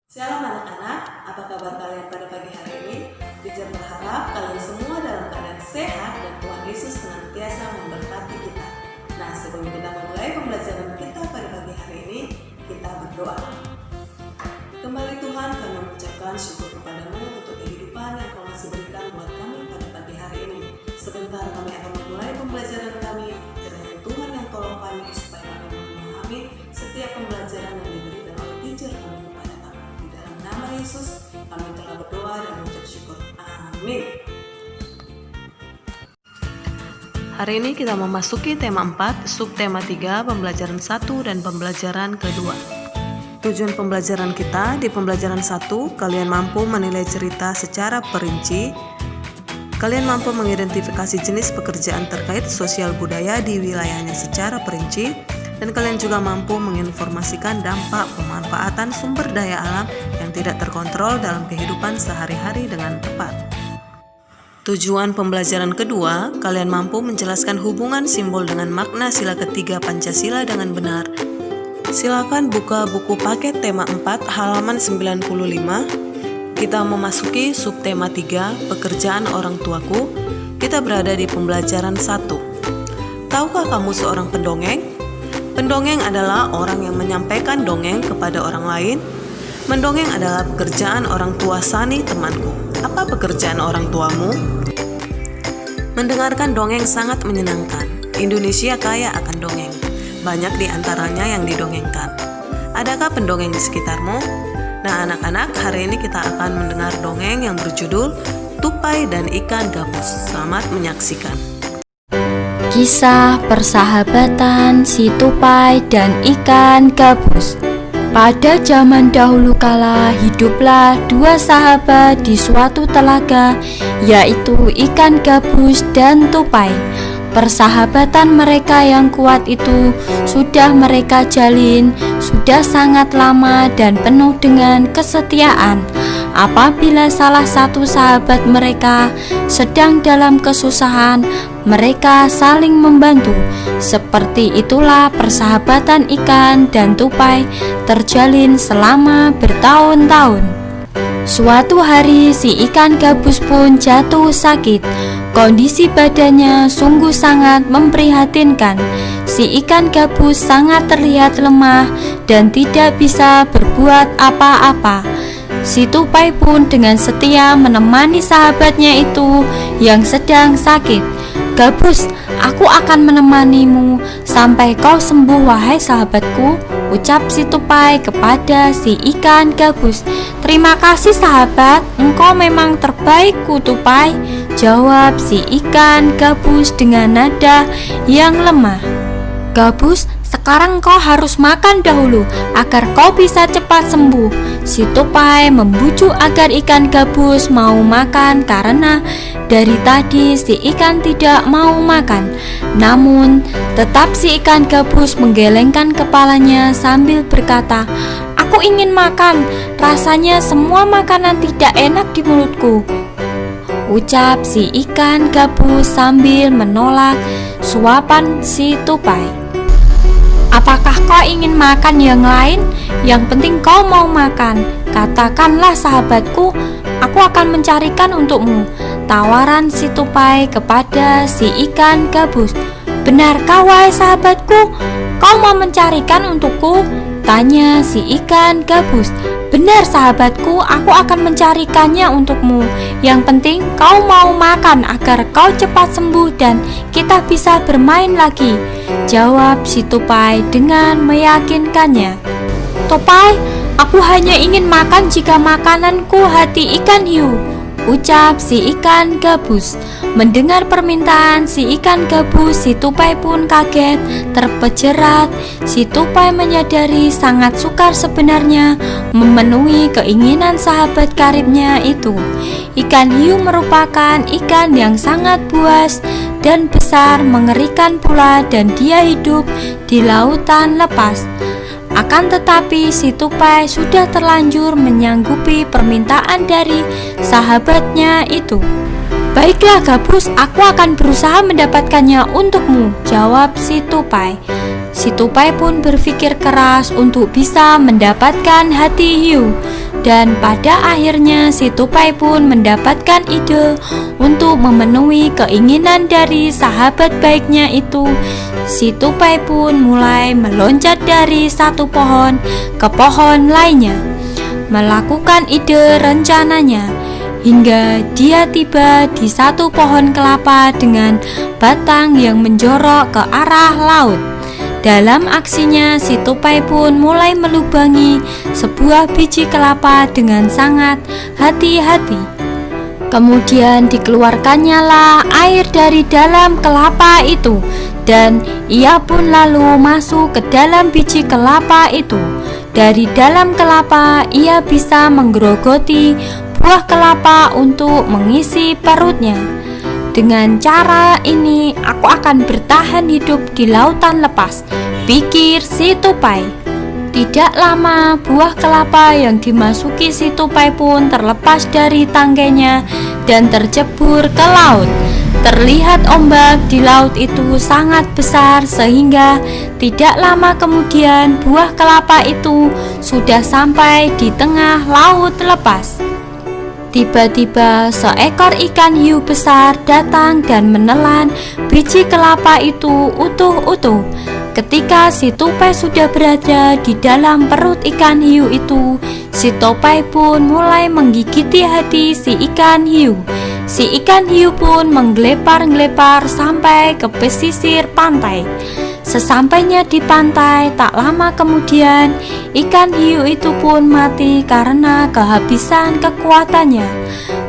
Shalom anak-anak, apa kabar kalian pada pagi hari ini? Teacher berharap kalian semua dalam keadaan sehat dan Tuhan Yesus senantiasa memberkati kita. Nah, sebelum kita memulai pembelajaran kita pada pagi hari ini, kita berdoa. Kembali Tuhan, kami mengucapkan syukur kepadamu untuk kehidupan yang Kau masih berikan buat kami pada pagi hari ini. Sebentar kami akan memulai pembelajaran kami. Kiranya Tuhan yang tolong kami supaya kami memahami setiap pembelajaran yang diberikan oleh teacher kami kepada kami. Di dalam nama Yesus kami telah berdoa dan mengucap syukur. Amin. Hari ini kita memasuki tema 4, subtema 3, pembelajaran 1 dan pembelajaran kedua. Tujuan pembelajaran kita di pembelajaran 1, kalian mampu menilai cerita secara perinci. Kalian mampu mengidentifikasi jenis pekerjaan terkait sosial budaya di wilayahnya secara perinci. Dan kalian juga mampu menginformasikan dampak pemanfaatan sumber daya alam yang tidak terkontrol dalam kehidupan sehari-hari dengan tepat. Tujuan pembelajaran kedua, kalian mampu menjelaskan hubungan simbol dengan makna sila ketiga Pancasila dengan benar. Silakan buka buku paket tema 4 halaman 95. Kita memasuki subtema 3, pekerjaan orang tuaku. Kita berada di pembelajaran 1. Tahukah kamu seorang pendongeng? Pendongeng adalah orang yang menyampaikan dongeng kepada orang lain. Mendongeng adalah pekerjaan orang tua Sani temanku. Apa pekerjaan orang tuamu? Mendengarkan dongeng sangat menyenangkan. Indonesia kaya akan dongeng. Banyak di antaranya yang didongengkan. Adakah pendongeng di sekitarmu? Nah anak-anak, hari ini kita akan mendengar dongeng yang berjudul Tupai dan Ikan Gabus. Selamat menyaksikan. Kisah persahabatan si tupai dan ikan gabus. Pada zaman dahulu kala hiduplah dua sahabat di suatu telaga, yaitu ikan gabus dan tupai. Persahabatan mereka yang kuat itu sudah mereka jalin sudah sangat lama dan penuh dengan kesetiaan. Apabila salah satu sahabat mereka sedang dalam kesusahan, mereka saling membantu. Seperti itulah persahabatan ikan dan tupai terjalin selama bertahun-tahun. Suatu hari si ikan gabus pun jatuh sakit. Kondisi badannya sungguh sangat memprihatinkan. Si ikan gabus sangat terlihat lemah dan tidak bisa berbuat apa-apa. Si tupai pun dengan setia menemani sahabatnya itu yang sedang sakit. "Gabus, aku akan menemanimu sampai kau sembuh wahai sahabatku," ucap si tupai kepada si ikan gabus. "Terima kasih sahabat, engkau memang terbaikku tupai," jawab si ikan gabus dengan nada yang lemah. "Gabus, sekarang kau harus makan dahulu agar kau bisa cepat sembuh." Si tupai membujuk agar ikan gabus mau makan karena dari tadi si ikan tidak mau makan. Namun tetap si ikan gabus menggelengkan kepalanya sambil berkata, "Aku ingin makan, rasanya semua makanan tidak enak di mulutku," ucap si ikan gabus sambil menolak suapan si tupai. "Apakah kau ingin makan yang lain? Yang penting kau mau makan. Katakanlah sahabatku, aku akan mencarikan untukmu," tawaran si tupai kepada si ikan gabus. "Benarkah wahai sahabatku, kau mau mencarikan untukku?" tanya si ikan gabus. "Benar sahabatku, aku akan mencarikannya untukmu. Yang penting kau mau makan agar kau cepat sembuh dan kita bisa bermain lagi," jawab si tupai dengan meyakinkannya. "Tupai, aku hanya ingin makan jika makananku hati ikan hiu," ucap si ikan gabus. Mendengar permintaan si ikan gabus, si tupai pun kaget, terpejerat. Si tupai menyadari sangat sukar sebenarnya memenuhi keinginan sahabat karibnya itu. Ikan hiu merupakan ikan yang sangat buas dan besar, mengerikan pula, dan dia hidup di lautan lepas. Akan tetapi si tupai sudah terlanjur menyanggupi permintaan dari sahabatnya itu. "Baiklah gabus, aku akan berusaha mendapatkannya untukmu," jawab si tupai. Si tupai pun berpikir keras untuk bisa mendapatkan hati hiu. Dan pada akhirnya si tupai pun mendapatkan ide untuk memenuhi keinginan dari sahabat baiknya itu. Si tupai pun mulai meloncat dari satu pohon ke pohon lainnya, melakukan ide rencananya, hingga dia tiba di satu pohon kelapa dengan batang yang menjorok ke arah laut. Dalam aksinya, si tupai pun mulai melubangi sebuah biji kelapa dengan sangat hati-hati. Kemudian dikeluarkannya lah air dari dalam kelapa itu, dan ia pun lalu masuk ke dalam biji kelapa itu. Dari dalam kelapa ia bisa menggerogoti buah kelapa untuk mengisi perutnya. Dengan cara ini aku akan bertahan hidup di lautan lepas, pikir si tupai. Tidak lama buah kelapa yang dimasuki si tupai pun terlepas dari tangkainya dan tercebur ke laut. Terlihat ombak di laut itu sangat besar sehingga tidak lama kemudian buah kelapa itu sudah sampai di tengah laut lepas. Tiba-tiba seekor ikan hiu besar datang dan menelan biji kelapa itu utuh-utuh. Ketika si tupai sudah berada di dalam perut ikan hiu itu, si tupai pun mulai menggigiti hati si ikan hiu. Si ikan hiu pun menggelepar-gelepar sampai ke pesisir pantai. Sesampainya di pantai, tak lama kemudian ikan hiu itu pun mati karena kehabisan kekuatannya.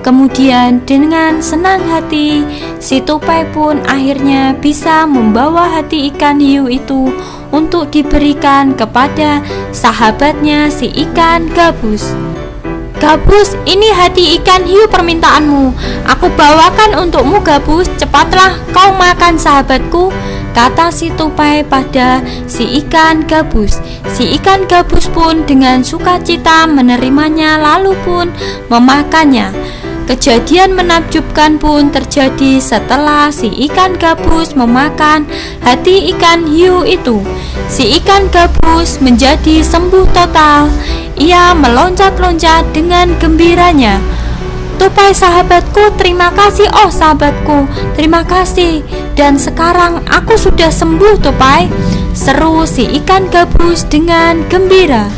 Kemudian dengan senang hati, si tupai pun akhirnya bisa membawa hati ikan hiu itu untuk diberikan kepada sahabatnya si ikan gabus. Gabus, ini hati ikan hiu permintaanmu. Aku bawakan untukmu, Gabus. Cepatlah kau makan sahabatku, kata si tupai pada si ikan gabus. Si ikan gabus pun dengan sukacita menerimanya lalu pun memakannya. Kejadian menakjubkan pun terjadi setelah si ikan gabus memakan hati ikan hiu itu. Si ikan gabus menjadi sembuh total. Ia meloncat-loncat dengan gembiranya. Tupai sahabatku, terima kasih. Oh sahabatku, terima kasih. Dan sekarang aku sudah sembuh, Tupai, seru si ikan gabus dengan gembira.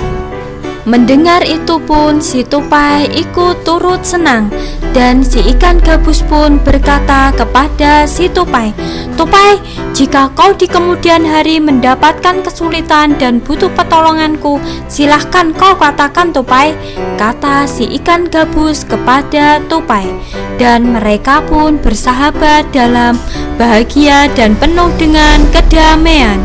Mendengar itu pun si tupai ikut turut senang, dan si ikan gabus pun berkata kepada si tupai, "Tupai, jika kau di kemudian hari mendapatkan kesulitan dan butuh pertolonganku, silahkan kau katakan, Tupai," kata si ikan gabus kepada tupai. Dan mereka pun bersahabat dalam bahagia dan penuh dengan kedamaian.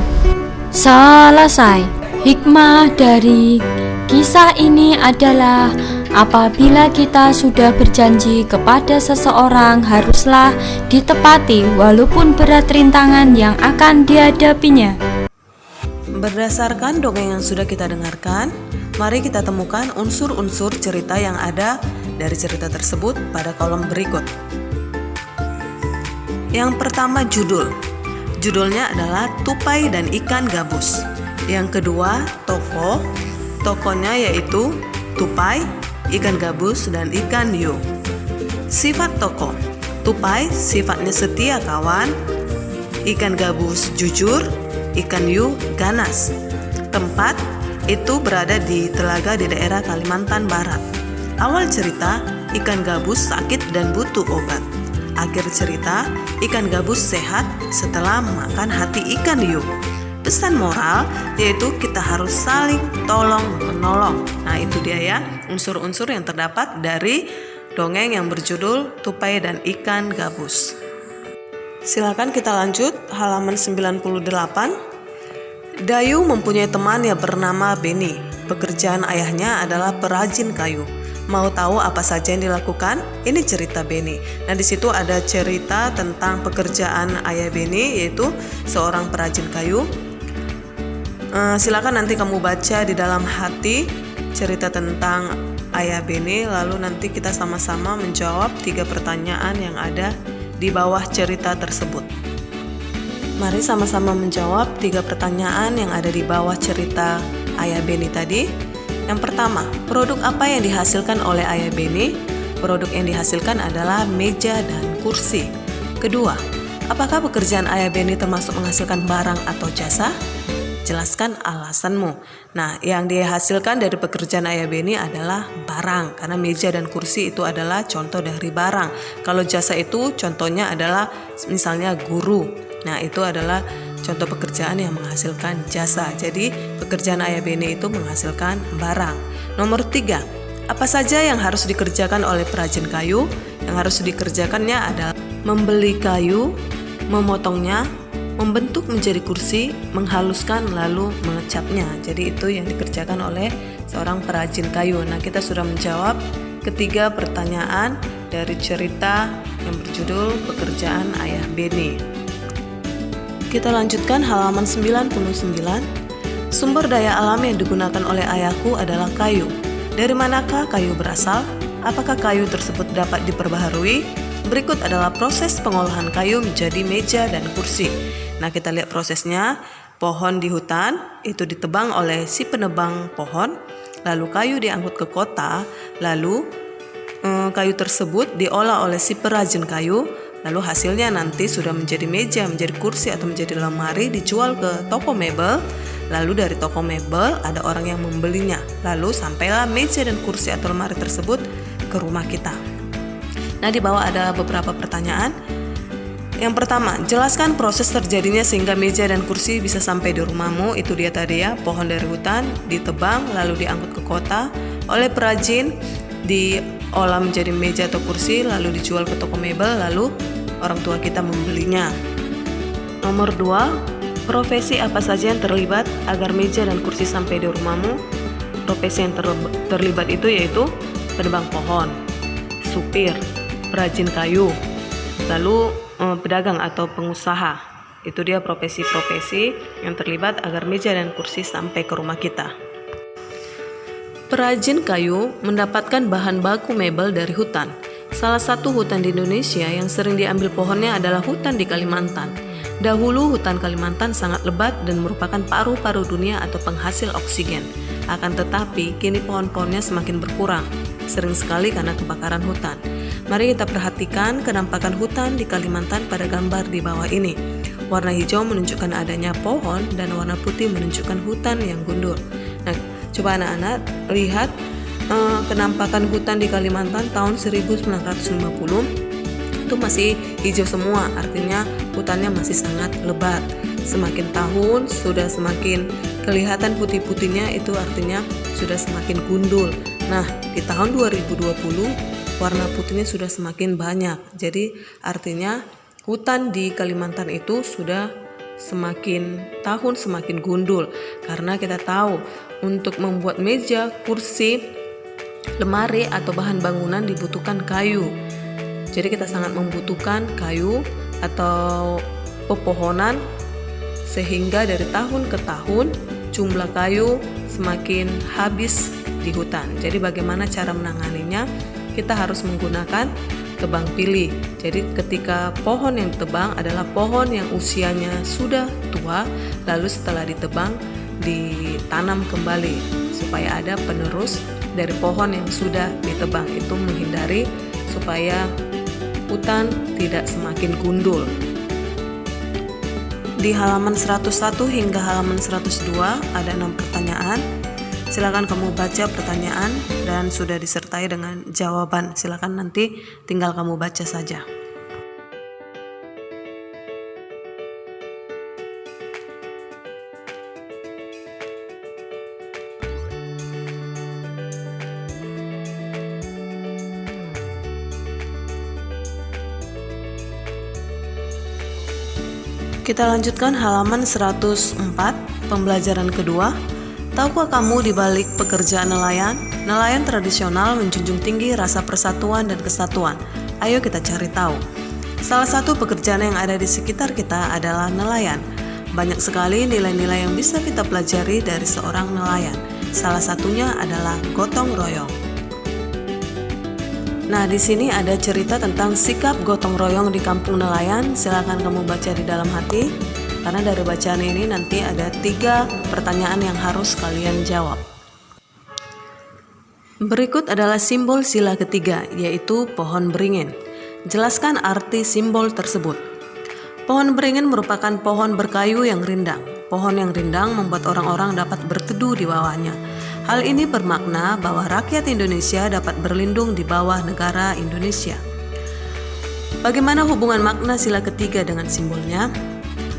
Selesai. Hikmah dari kisah ini adalah apabila kita sudah berjanji kepada seseorang, haruslah ditepati walaupun berat rintangan yang akan dihadapinya. Berdasarkan dongeng yang sudah kita dengarkan, mari kita temukan unsur-unsur cerita yang ada dari cerita tersebut pada kolom berikut. Yang pertama, judul. Judulnya adalah Tupai dan Ikan Gabus. Yang kedua, tokoh. Tokohnya yaitu tupai, ikan gabus, dan ikan hiu. Sifat tokoh: tupai sifatnya setia kawan, ikan gabus jujur, ikan hiu ganas. Tempat itu berada di telaga di daerah Kalimantan Barat. Awal cerita, ikan gabus sakit dan butuh obat. Akhir cerita, ikan gabus sehat setelah memakan hati ikan hiu. Pesan moral yaitu kita harus saling tolong menolong. Nah, itu dia ya unsur-unsur yang terdapat dari dongeng yang berjudul Tupai dan Ikan Gabus. Silakan kita lanjut halaman 98. Dayu mempunyai teman yang bernama Beni. Pekerjaan ayahnya adalah perajin kayu. Mau tahu apa saja yang dilakukan? Ini cerita Beni. Nah, di situ ada cerita tentang pekerjaan ayah Beni, yaitu seorang perajin kayu. Silakan nanti kamu baca di dalam hati cerita tentang ayah Beni, lalu nanti kita sama-sama menjawab 3 pertanyaan yang ada di bawah cerita tersebut. Mari sama-sama menjawab 3 pertanyaan yang ada di bawah cerita ayah Beni tadi. Yang pertama, produk apa yang dihasilkan oleh Ayah Beni? Produk yang dihasilkan adalah meja dan kursi. Kedua, apakah pekerjaan Ayah Beni termasuk menghasilkan barang atau jasa? Jelaskan alasanmu. Nah, yang dihasilkan dari pekerjaan Ayah Beni adalah barang, karena meja dan kursi itu adalah contoh dari barang. Kalau jasa itu contohnya adalah misalnya guru. Nah, itu adalah contoh pekerjaan yang menghasilkan jasa. Jadi, pekerjaan Ayah Beni itu menghasilkan barang. Nomor 3, apa saja yang harus dikerjakan oleh perajin kayu? Yang harus dikerjakannya adalah membeli kayu, memotongnya, membentuk menjadi kursi, menghaluskan lalu mengecapnya. Jadi itu yang dikerjakan oleh seorang perajin kayu. Nah, kita sudah menjawab ketiga pertanyaan dari cerita yang berjudul Pekerjaan Ayah Beni. Kita lanjutkan halaman 99. Sumber daya alam yang digunakan oleh ayahku adalah kayu. Dari manakah kayu berasal? Apakah kayu tersebut dapat diperbaharui? Berikut adalah proses pengolahan kayu menjadi meja dan kursi. Nah, kita lihat prosesnya. Pohon di hutan itu ditebang oleh si penebang pohon, lalu kayu diangkut ke kota, lalu kayu tersebut diolah oleh si perajin kayu, lalu hasilnya nanti sudah menjadi meja, menjadi kursi atau menjadi lemari, dijual ke toko mebel. Lalu dari toko mebel ada orang yang membelinya, lalu sampailah meja dan kursi atau lemari tersebut ke rumah kita. Nah, di bawah ada beberapa pertanyaan. Yang pertama, jelaskan proses terjadinya sehingga meja dan kursi bisa sampai di rumahmu. Itu dia tadi ya, pohon dari hutan ditebang lalu diangkut ke kota oleh perajin, diolah menjadi meja atau kursi lalu dijual ke toko mebel, lalu orang tua kita membelinya. Nomor 2, profesi apa saja yang terlibat agar meja dan kursi sampai di rumahmu? Profesi yang terlibat itu yaitu penebang pohon, supir, perajin kayu, lalu pedagang atau pengusaha. Itu dia profesi-profesi yang terlibat agar meja dan kursi sampai ke rumah kita. Perajin kayu mendapatkan bahan baku mebel dari hutan. Salah satu hutan di Indonesia yang sering diambil pohonnya adalah hutan di Kalimantan. Dahulu hutan Kalimantan sangat lebat dan merupakan paru-paru dunia atau penghasil oksigen. Akan tetapi, kini pohon-pohonnya semakin berkurang, sering sekali karena kebakaran hutan. Mari kita perhatikan kenampakan hutan di Kalimantan pada gambar di bawah ini. Warna hijau menunjukkan adanya pohon dan warna putih menunjukkan hutan yang gundul. Nah, coba anak-anak lihat kenampakan hutan di Kalimantan tahun 1950 itu masih hijau semua, artinya hutannya masih sangat lebat. Semakin tahun sudah semakin kelihatan putih-putihnya, itu artinya sudah semakin gundul. Nah, di tahun 2020 warna putihnya sudah semakin banyak. Jadi artinya hutan di Kalimantan itu sudah semakin tahun semakin gundul. Karena kita tahu untuk membuat meja, kursi, lemari atau bahan bangunan dibutuhkan kayu. Jadi kita sangat membutuhkan kayu atau pepohonan, sehingga dari tahun ke tahun jumlah kayu semakin habis di hutan. Jadi bagaimana cara menanganinya? Kita harus menggunakan tebang pilih. Jadi ketika pohon yang ditebang adalah pohon yang usianya sudah tua, lalu setelah ditebang ditanam kembali supaya ada penerus dari pohon yang sudah ditebang, itu menghindari supaya hutan tidak semakin gundul. Di halaman 101 hingga halaman 102 ada 6 pertanyaan. Silakan kamu baca pertanyaan dan sudah disertai dengan jawaban. Silakan nanti tinggal kamu baca saja. Kita lanjutkan halaman 104, pembelajaran kedua. Tahukah kamu di balik pekerjaan nelayan? Nelayan tradisional menjunjung tinggi rasa persatuan dan kesatuan. Ayo kita cari tahu. Salah satu pekerjaan yang ada di sekitar kita adalah nelayan. Banyak sekali nilai-nilai yang bisa kita pelajari dari seorang nelayan. Salah satunya adalah gotong royong. Nah, di sini ada cerita tentang sikap gotong royong di kampung nelayan. Silakan kamu baca di dalam hati, karena dari bacaan ini nanti ada 3 pertanyaan yang harus kalian jawab. Berikut adalah simbol sila ketiga, yaitu pohon beringin. Jelaskan arti simbol tersebut. Pohon beringin merupakan pohon berkayu yang rindang. Pohon yang rindang membuat orang-orang dapat berteduh di bawahnya. Hal ini bermakna bahwa rakyat Indonesia dapat berlindung di bawah negara Indonesia. Bagaimana hubungan makna sila ketiga dengan simbolnya?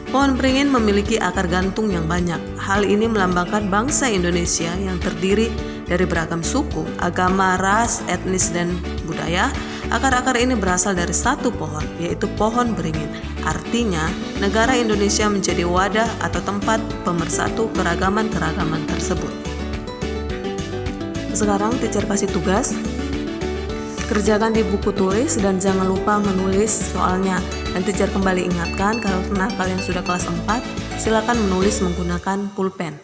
Pohon beringin memiliki akar gantung yang banyak. Hal ini melambangkan bangsa Indonesia yang terdiri dari beragam suku, agama, ras, etnis, dan budaya. Akar-akar ini berasal dari satu pohon, yaitu pohon beringin. Artinya, negara Indonesia menjadi wadah atau tempat pemersatu keragaman-keragaman tersebut. Sekarang teacher kasih tugas. Kerjakan di buku tulis dan jangan lupa menulis soalnya. Dan teacher kembali ingatkan, kalau kalian sudah kelas 4, silakan menulis menggunakan pulpen.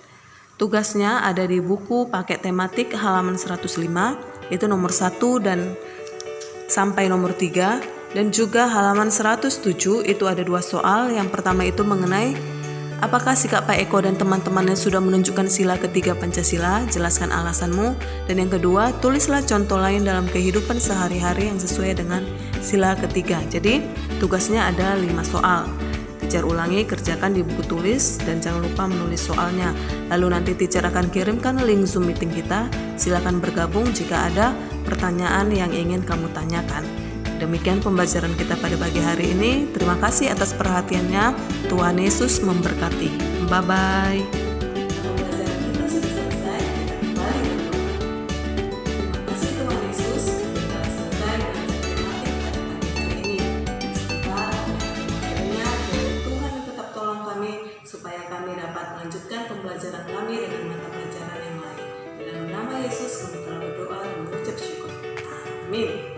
Tugasnya ada di buku paket tematik halaman 105, itu nomor 1 dan sampai nomor 3, dan juga halaman 107 itu ada 2 soal. Yang pertama itu mengenai apakah sikap Pak Eko dan teman-temannya sudah menunjukkan sila ketiga Pancasila, jelaskan alasanmu. Dan yang kedua, tulislah contoh lain dalam kehidupan sehari-hari yang sesuai dengan sila ketiga. Jadi tugasnya ada 5 soal. Teacher ulangi, kerjakan di buku tulis dan jangan lupa menulis soalnya. Lalu nanti teacher akan kirimkan link Zoom meeting kita. Silakan bergabung jika ada pertanyaan yang ingin kamu tanyakan. Demikian pembelajaran kita pada pagi hari ini. Terima kasih atas perhatiannya. Tuhan Yesus memberkati. Bye-bye. Pembelajaran kita sudah selesai. Kita kembali ke doa. Terima kasih Tuhan Yesus. Kita selesai dengan tematik pada pagi hari ini. Semoga akhirnya Tuhan yang tetap tolong kami supaya kami dapat melanjutkan pembelajaran kami dengan mata pelajaran yang lain. Dalam nama Yesus kami telah berdoa dan mengucap syukur. Amin.